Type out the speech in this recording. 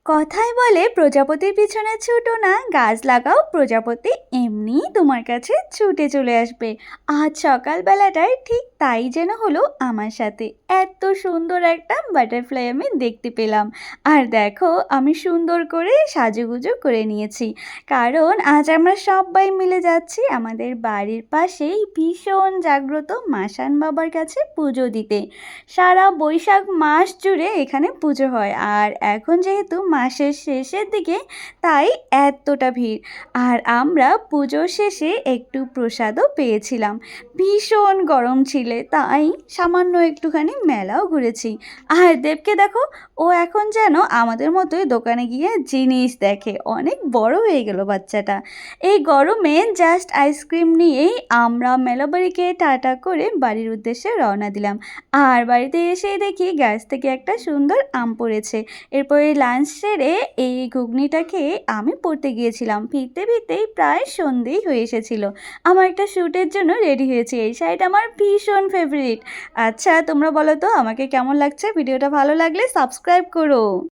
কথায় বলে প্রজাপতির পিছনে ছুটো না, গাছ লাগাও, প্রজাপতি এমনিই তোমার কাছে ছুটে চলে আসবে। আজ সকালবেলাটায় ঠিক তাই যেন হলো আমার সাথে। এত সুন্দর একটা বাটারফ্লাই আমি দেখতে পেলাম। আর দেখো, আমি সুন্দর করে সাজুগুজু করে নিয়েছি, কারণ আজ আমরা সবাই মিলে যাচ্ছি আমাদের বাড়ির পাশেই ভীষণ জাগ্রত মাসান বাবার কাছে পুজো দিতে। সারা বৈশাখ মাস জুড়ে এখানে পুজো হয়, আর এখন যেহেতু মাসের শেষের দিকে, তাই এতটা ভিড়। আর আমরা পুজোর শেষে একটু প্রসাদও পেয়েছিলাম। ভীষণ গরম ছিল, তাই সামান্য একটুখানি মেলাও ঘুরেছি। আর দেবকে দেখো, ও এখন যেন আমাদের মতোই দোকানে গিয়ে জিনিস দেখে, অনেক বড় হয়ে গেল বাচ্চাটা। এই গরমে জাস্ট আইসক্রিম নিয়েই আমরা মেলাবাড়িকে টাটা করে বাড়ির উদ্দেশ্যে রওনা দিলাম। আর বাড়িতে এসেই দেখি গাছ থেকে একটা সুন্দর আম পড়েছে। এরপরে লাঞ্চ সেরে এই ঘুগনিটা খেয়ে আমি পড়তে গিয়েছিলাম। ফিরতে ফিরতেই প্রায় সন্ধেই হয়ে এসেছিল। আমার একটা শ্যুটের জন্য রেডি হয়েছি। এই শাড়িটা আমার ভীষণ ফেভারিট। আচ্ছা, তোমরা বলো তো আমাকে কেমন লাগছে? ভিডিওটা ভালো লাগলে সাবস্ক্রাইব করো।